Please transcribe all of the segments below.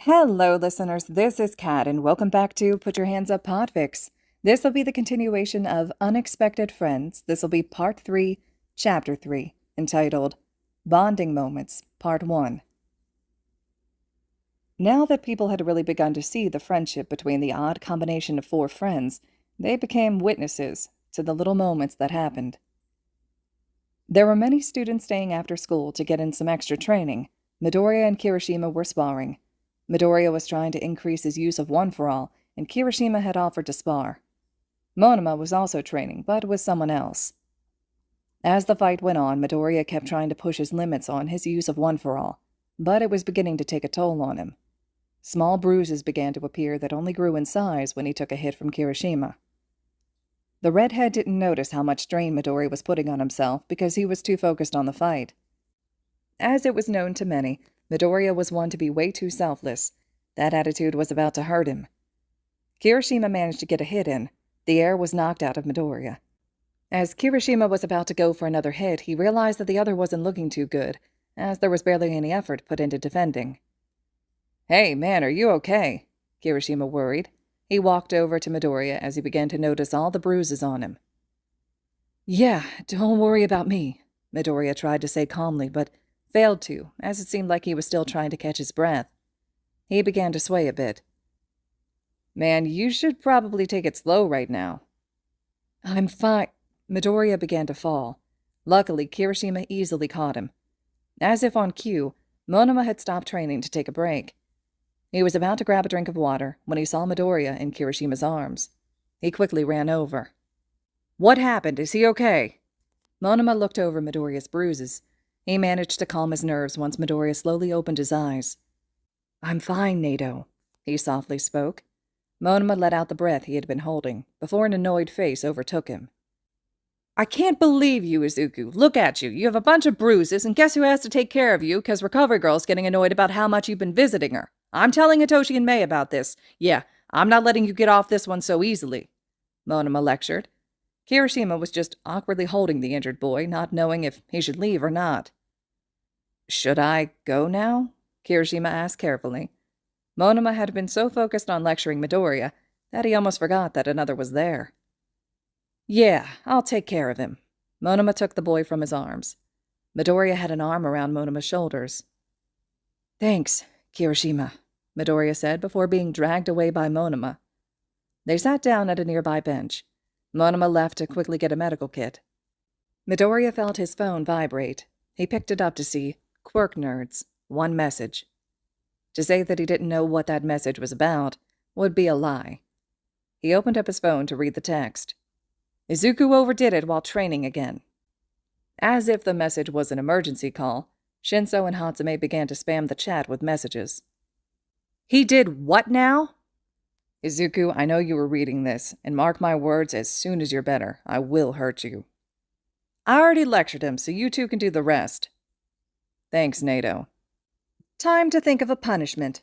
Hello, listeners. This is Kat, and welcome back to Put Your Hands Up Podfics. This will be the continuation of Unexpected Friends. This will be Part 3, Chapter 3, entitled Bonding Moments, Part 1. Now that people had really begun to see the friendship between the odd combination of four friends, they became witnesses to the little moments that happened. There were many students staying after school to get in some extra training. Midoriya and Kirishima were sparring. Midoriya was trying to increase his use of One For All, and Kirishima had offered to spar. Monoma was also training, but with someone else. As the fight went on, Midoriya kept trying to push his limits on his use of One For All, but it was beginning to take a toll on him. Small bruises began to appear that only grew in size when he took a hit from Kirishima. The redhead didn't notice how much strain Midoriya was putting on himself because he was too focused on the fight. As it was known to many, Midoriya was one to be way too selfless. That attitude was about to hurt him. Kirishima managed to get a hit in. The air was knocked out of Midoriya. As Kirishima was about to go for another hit, he realized that the other wasn't looking too good, as there was barely any effort put into defending. "Hey, man, are you okay?" Kirishima worried. He walked over to Midoriya as he began to notice all the bruises on him. "Yeah, don't worry about me," Midoriya tried to say calmly, but failed to, as it seemed like he was still trying to catch his breath. He began to sway a bit. "Man, you should probably take it slow right now." "I'm fine." Midoriya began to fall. Luckily, Kirishima easily caught him. As if on cue, Monoma had stopped training to take a break. He was about to grab a drink of water when he saw Midoriya in Kirishima's arms. He quickly ran over. "What happened? Is he okay?" Monoma looked over Midoriya's bruises. He managed to calm his nerves once Midoriya slowly opened his eyes. "I'm fine, Nato," he softly spoke. Monoma let out the breath he had been holding, before an annoyed face overtook him. "I can't believe you, Izuku. Look at you. You have a bunch of bruises, and guess who has to take care of you, because Recovery Girl's getting annoyed about how much you've been visiting her. I'm telling Hitoshi and Mei about this. Yeah, I'm not letting you get off this one so easily," Monoma lectured. Kirishima was just awkwardly holding the injured boy, not knowing if he should leave or not. "Should I go now?" Kirishima asked carefully. Monoma had been so focused on lecturing Midoriya that he almost forgot that another was there. "Yeah, I'll take care of him." Monoma took the boy from his arms. Midoriya had an arm around Monoma's shoulders. "Thanks, Kirishima," Midoriya said before being dragged away by Monoma. They sat down at a nearby bench. Monoma left to quickly get a medical kit. Midoriya felt his phone vibrate. He picked it up to see Quirk Nerds, one message. To say that he didn't know what that message was about would be a lie. He opened up his phone to read the text. "Izuku overdid it while training again." As if the message was an emergency call, Shinso and Hatsume began to spam the chat with messages. "He did what now?" "Izuku, I know you were reading this, and mark my words, as soon as you're better, I will hurt you." "I already lectured him, so you two can do the rest." "Thanks, Nato." "Time to think of a punishment."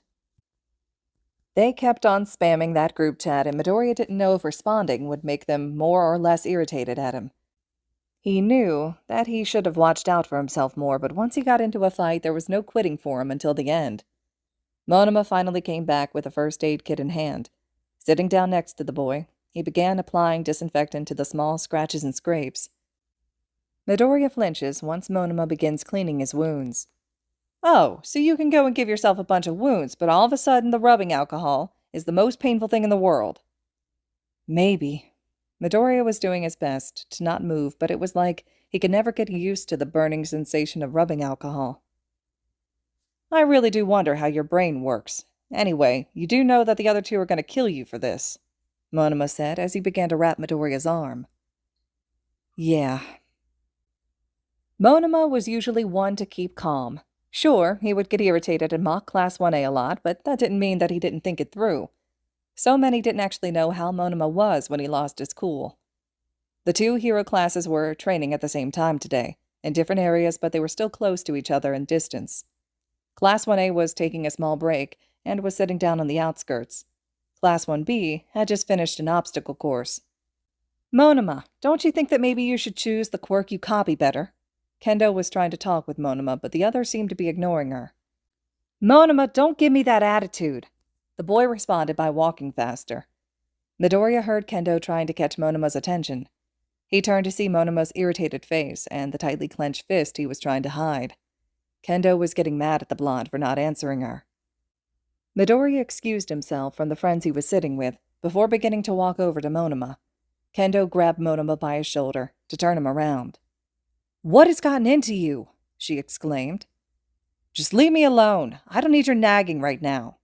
They kept on spamming that group chat, and Midoriya didn't know if responding would make them more or less irritated at him. He knew that he should have watched out for himself more, but once he got into a fight, there was no quitting for him until the end. Monoma finally came back with a first aid kit in hand. Sitting down next to the boy, he began applying disinfectant to the small scratches and scrapes. Midoriya flinches once Monoma begins cleaning his wounds. "Oh, so you can go and give yourself a bunch of wounds, but all of a sudden the rubbing alcohol is the most painful thing in the world." "Maybe." Midoriya was doing his best to not move, but it was like he could never get used to the burning sensation of rubbing alcohol. "I really do wonder how your brain works. Anyway, you do know that the other two are going to kill you for this," Monoma said as he began to wrap Midoriya's arm. "Yeah." Monoma was usually one to keep calm. Sure, he would get irritated and mock Class 1A a lot, but that didn't mean that he didn't think it through. So many didn't actually know how Monoma was when he lost his cool. The two hero classes were training at the same time today, in different areas, but they were still close to each other in distance. Class 1A was taking a small break and was sitting down on the outskirts. Class 1B had just finished an obstacle course. "Monoma, don't you think that maybe you should choose the quirk you copy better?" Kendo was trying to talk with Monoma, but the other seemed to be ignoring her. Monoma, don't give me that attitude. The boy responded by walking faster. Midoriya heard Kendo trying to catch Monoma's attention. He turned to see Monoma's irritated face and the tightly clenched fist he was trying to hide. Kendo was getting mad at the blonde for not answering her. Midoriya excused himself from the friends he was sitting with before beginning to walk over to Monoma. Kendo grabbed Monoma by his shoulder to turn him around. "What has gotten into you?" she exclaimed. "Just leave me alone. I don't need your nagging right now."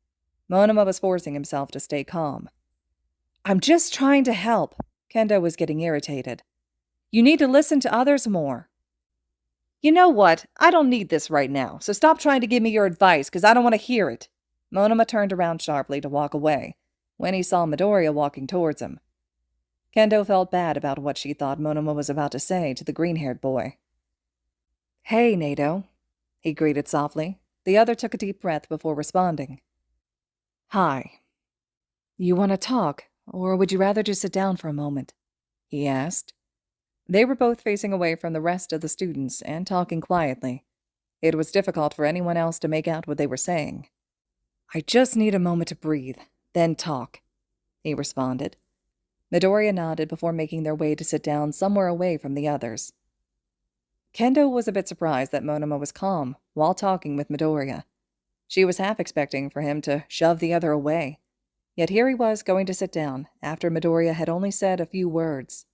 Monoma was forcing himself to stay calm. "I'm just trying to help." Kendo was getting irritated. "You need to listen to others more." "You know what? I don't need this right now, so stop trying to give me your advice, because I don't want to hear it." Monoma turned around sharply to walk away when he saw Midoriya walking towards him. Kendo felt bad about what she thought Monoma was about to say to the green-haired boy. "Hey, Nato," he greeted softly. The other took a deep breath before responding. "Hi. You want to talk, or would you rather just sit down for a moment?" he asked. They were both facing away from the rest of the students and talking quietly. It was difficult for anyone else to make out what they were saying. "I just need a moment to breathe, then talk," he responded. Midoriya nodded before making their way to sit down somewhere away from the others. Kendo was a bit surprised that Monoma was calm while talking with Midoriya. She was half expecting for him to shove the other away. Yet here he was going to sit down after Midoriya had only said a few words.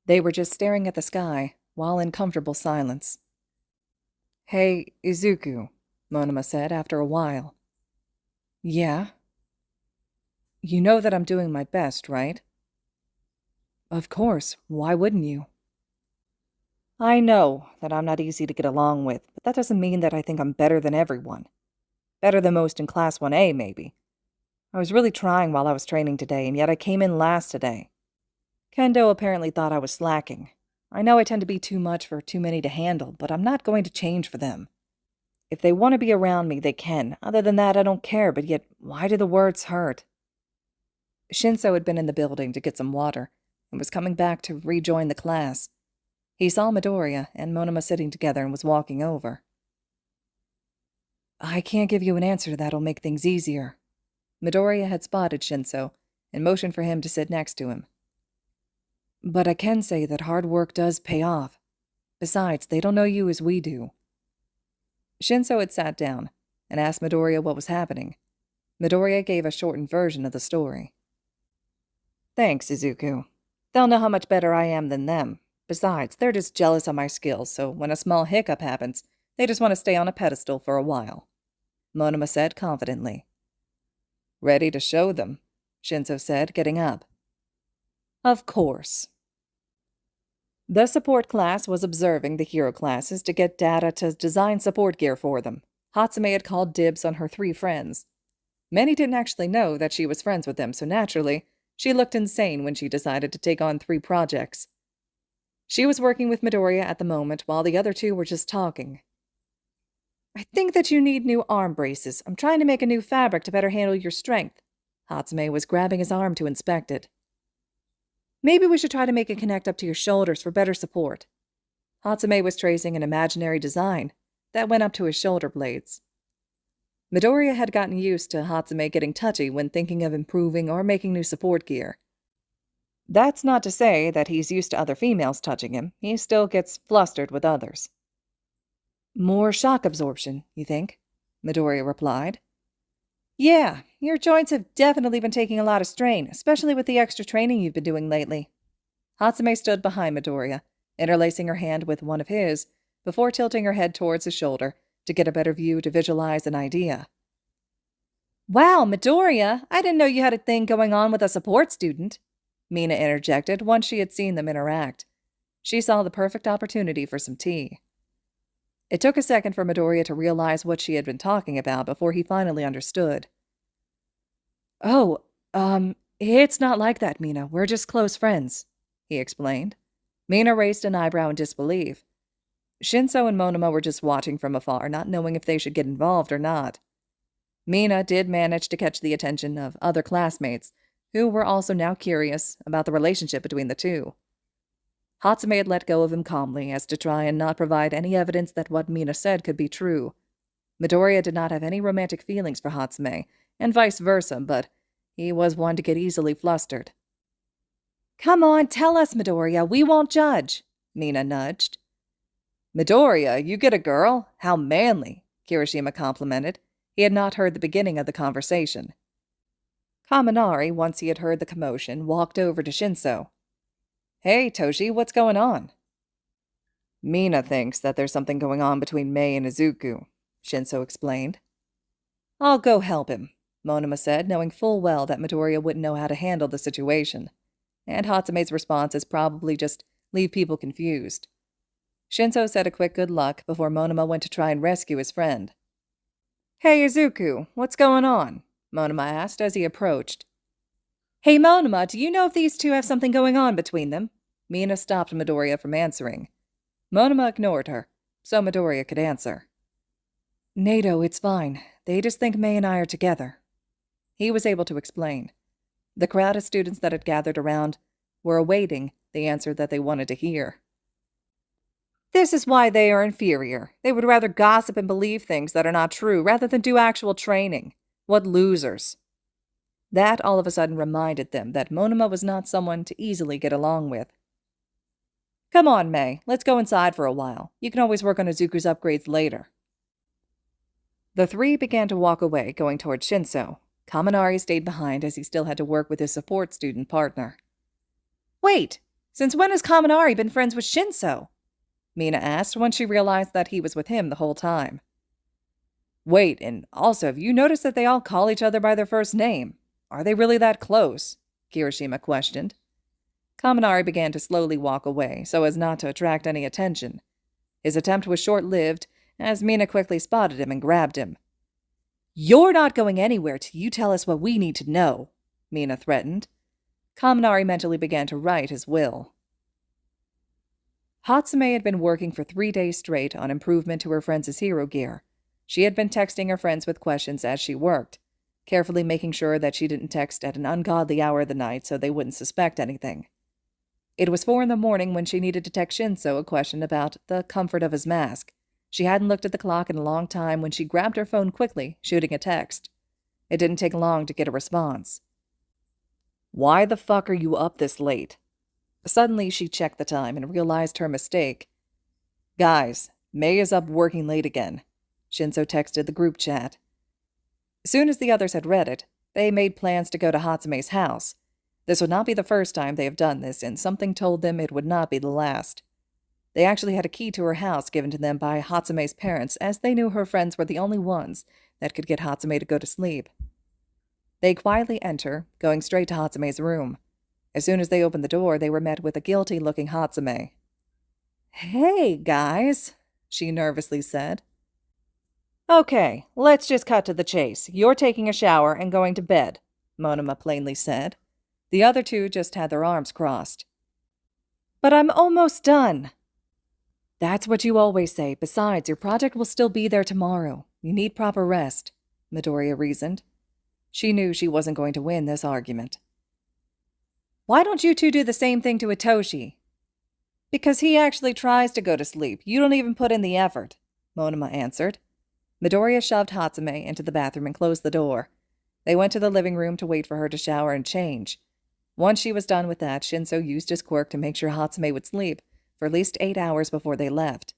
They were just staring at the sky while in comfortable silence. "Hey, Izuku," Monoma said after a while. "Yeah?" "You know that I'm doing my best, right?" "Of course. Why wouldn't you?" "I know that I'm not easy to get along with, but that doesn't mean that I think I'm better than everyone. Better than most in Class 1A, maybe. I was really trying while I was training today, and yet I came in last today. Kendo apparently thought I was slacking. I know I tend to be too much for too many to handle, but I'm not going to change for them. If they want to be around me, they can. Other than that, I don't care, but yet, why do the words hurt?" Shinso had been in the building to get some water and was coming back to rejoin the class. He saw Midoriya and Monoma sitting together and was walking over. "I can't give you an answer that'll make things easier." Midoriya had spotted Shinso and motioned for him to sit next to him. "But I can say that hard work does pay off. Besides, they don't know you as we do." Shinso had sat down and asked Midoriya what was happening. Midoriya gave a shortened version of the story. "Thanks, Izuku. They'll know how much better I am than them. Besides, they're just jealous of my skills, so when a small hiccup happens, they just want to stay on a pedestal for a while," Monoma said confidently. "Ready to show them," Shinso said, getting up. "Of course." The support class was observing the hero classes to get data to design support gear for them. Hatsume had called dibs on her 3 friends. Many didn't actually know that she was friends with them, so naturally, she looked insane when she decided to take on 3 projects. She was working with Midoriya at the moment while the other 2 were just talking. "I think that you need new arm braces. I'm trying to make a new fabric to better handle your strength." Hatsume was grabbing his arm to inspect it. "Maybe we should try to make it connect up to your shoulders for better support." Hatsume was tracing an imaginary design that went up to his shoulder blades. Midoriya had gotten used to Hatsume getting touchy when thinking of improving or making new support gear. That's not to say that he's used to other females touching him. He still gets flustered with others. "More shock absorption, you think?" Midoriya replied. "Yeah, your joints have definitely been taking a lot of strain, especially with the extra training you've been doing lately." Hatsume stood behind Midoriya, interlacing her hand with one of his, before tilting her head towards his shoulder to get a better view to visualize an idea. "Wow, Midoriya! I didn't know you had a thing going on with a support student," Mina interjected once she had seen them interact. She saw the perfect opportunity for some tea. It took a second for Midoriya to realize what she had been talking about before he finally understood. "Oh, it's not like that, Mina. We're just close friends," he explained. Mina raised an eyebrow in disbelief. Shinso and Monoma were just watching from afar, not knowing if they should get involved or not. Mina did manage to catch the attention of other classmates, who were also now curious about the relationship between the 2. Hatsume had let go of him calmly as to try and not provide any evidence that what Mina said could be true. Midoriya did not have any romantic feelings for Hatsume, and vice versa, but he was one to get easily flustered. "Come on, tell us, Midoriya. We won't judge," Mina nudged. "Midoriya, you get a girl? How manly," Kirishima complimented. He had not heard the beginning of the conversation. Kaminari, once he had heard the commotion, walked over to Shinso. "Hey, Toshi, what's going on?" "Mina thinks that there's something going on between Mei and Izuku," Shinso explained. "I'll go help him," Monoma said, knowing full well that Midoriya wouldn't know how to handle the situation. And Hatsume's response is probably just leave people confused. Shinso said a quick good luck before Monoma went to try and rescue his friend. "Hey, Izuku, what's going on?" Monoma asked as he approached. "Hey, Monoma, do you know if these two have something going on between them?" Mina stopped Midoriya from answering. Monoma ignored her, so Midoriya could answer. "Nato, it's fine. They just think Mei and I are together." He was able to explain. The crowd of students that had gathered around were awaiting the answer that they wanted to hear. "This is why they are inferior. They would rather gossip and believe things that are not true rather than do actual training. What losers." That all of a sudden reminded them that Monoma was not someone to easily get along with. "Come on, Mei. Let's go inside for a while. You can always work on Izuku's upgrades later." The three began to walk away, going towards Shinso. Kaminari stayed behind as he still had to work with his support student partner. "Wait! Since when has Kaminari been friends with Shinso?" Mina asked once she realized that he was with him the whole time. "Wait, and also, have you noticed that they all call each other by their first name? Are they really that close?" Kirishima questioned. Kaminari began to slowly walk away, so as not to attract any attention. His attempt was short-lived, as Mina quickly spotted him and grabbed him. "You're not going anywhere till you tell us what we need to know," Mina threatened. Kaminari mentally began to write his will. Hatsume had been working for 3 days straight on improvement to her friends' hero gear. She had been texting her friends with questions as she worked, carefully making sure that she didn't text at an ungodly hour of the night so they wouldn't suspect anything. It was 4 a.m. when she needed to text Shinso a question about the comfort of his mask. She hadn't looked at the clock in a long time when she grabbed her phone quickly, shooting a text. It didn't take long to get a response. "Why the fuck are you up this late?" Suddenly she checked the time and realized her mistake. "Guys, Mei is up working late again," Shinso texted the group chat. As soon as the others had read it, they made plans to go to Hatsume's house. This would not be the first time they have done this, and something told them it would not be the last. They actually had a key to her house given to them by Hatsume's parents, as they knew her friends were the only ones that could get Hatsume to go to sleep. They quietly enter, going straight to Hatsume's room. As soon as they opened the door, they were met with a guilty-looking Hatsume. "Hey, guys," she nervously said. "Okay, let's just cut to the chase. You're taking a shower and going to bed," Monoma plainly said. The other two just had their arms crossed. "But I'm almost done." "That's what you always say. Besides, your project will still be there tomorrow. You need proper rest," Midoriya reasoned. She knew she wasn't going to win this argument. "Why don't you two do the same thing to Itoshi?" "Because he actually tries to go to sleep. You don't even put in the effort," Monoma answered. Midoriya shoved Hatsume into the bathroom and closed the door. They went to the living room to wait for her to shower and change. Once she was done with that, Shinso used his quirk to make sure Hatsume would sleep for at least 8 hours before they left.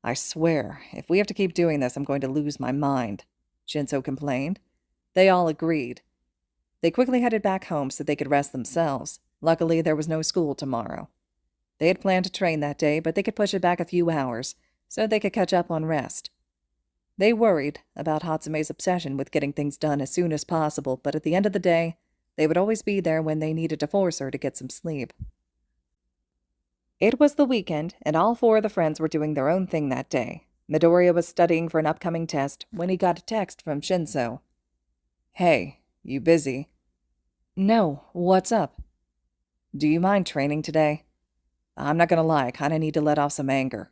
"I swear, if we have to keep doing this, I'm going to lose my mind," Shinso complained. They all agreed. They quickly headed back home so they could rest themselves. Luckily, there was no school tomorrow. They had planned to train that day, but they could push it back a few hours so they could catch up on rest. They worried about Hatsume's obsession with getting things done as soon as possible, but at the end of the day, they would always be there when they needed to force her to get some sleep. It was the weekend, and all 4 of the friends were doing their own thing that day. Midoriya was studying for an upcoming test when he got a text from Shinso. "Hey, you busy?" "No, what's up?" "Do you mind training today? I'm not gonna lie, I kinda need to let off some anger."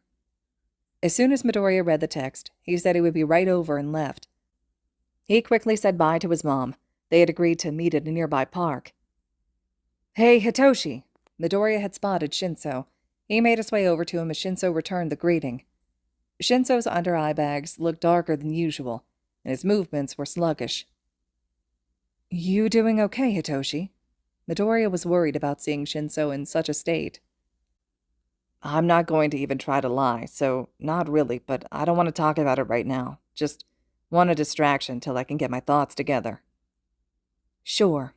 As soon as Midoriya read the text, he said he would be right over and left. He quickly said bye to his mom. They had agreed to meet at a nearby park. "Hey, Hitoshi!" Midoriya had spotted Shinso. He made his way over to him as Shinso returned the greeting. Shinso's under-eye bags looked darker than usual, and his movements were sluggish. You doing okay, Hitoshi? Midoriya was worried about seeing Shinso in such a state. I'm not going to even try to lie, so not really, but I don't want to talk about it right now. Just want a distraction till I can get my thoughts together. Sure.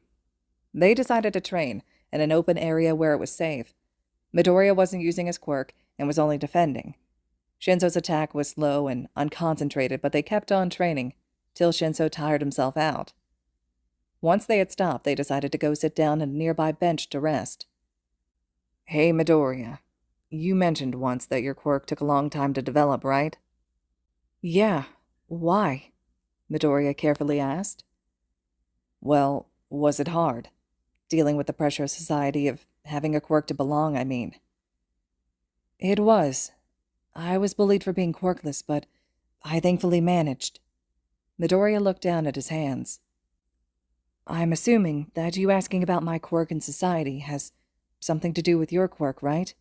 They decided to train in an open area where it was safe. Midoriya wasn't using his quirk and was only defending. Shinso's attack was slow and unconcentrated, but they kept on training till Shinso tired himself out. Once they had stopped, they decided to go sit down on a nearby bench to rest. Hey, Midoriya. You mentioned once that your quirk took a long time to develop, right? Yeah. Why? Midoriya carefully asked. Well, was it hard? Dealing with the pressure of society of having a quirk to belong, I mean. It was. I was bullied for being quirkless, but I thankfully managed. Midoriya looked down at his hands. I'm assuming that you asking about my quirk in society has something to do with your quirk, right?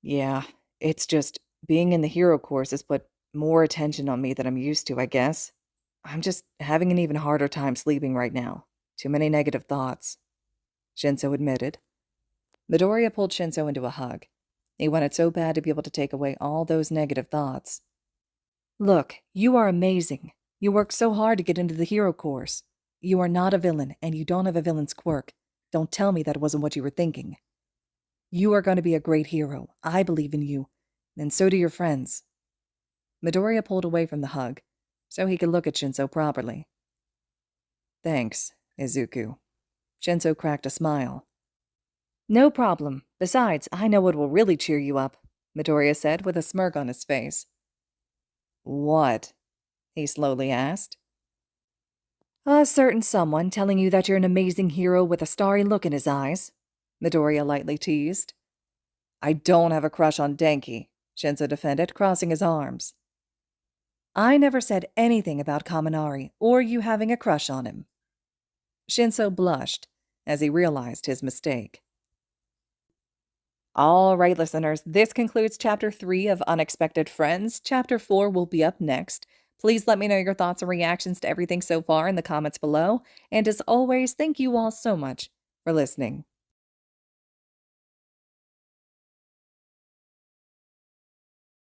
Yeah, it's just being in the hero course has put more attention on me than I'm used to, I guess. I'm just having an even harder time sleeping right now. Too many negative thoughts, Shinso admitted. Midoriya pulled Shinso into a hug. He wanted so bad to be able to take away all those negative thoughts. Look, you are amazing. You worked so hard to get into the hero course. You are not a villain, and you don't have a villain's quirk. Don't tell me that wasn't what you were thinking. You are going to be a great hero. I believe in you, and so do your friends. Midoriya pulled away from the hug, so he could look at Shinso properly. Thanks, Izuku. Shinso cracked a smile. No problem. Besides, I know what will really cheer you up, Midoriya said with a smirk on his face. What? He slowly asked. A certain someone telling you that you're an amazing hero with a starry look in his eyes, Midoriya lightly teased. I don't have a crush on Denki, Shinso defended, crossing his arms. I never said anything about Kaminari or you having a crush on him. Shinso blushed as he realized his mistake. All right, listeners, this concludes Chapter 3 of Unexpected Friends. Chapter 4 will be up next. Please let me know your thoughts and reactions to everything so far in the comments below. And as always, thank you all so much for listening.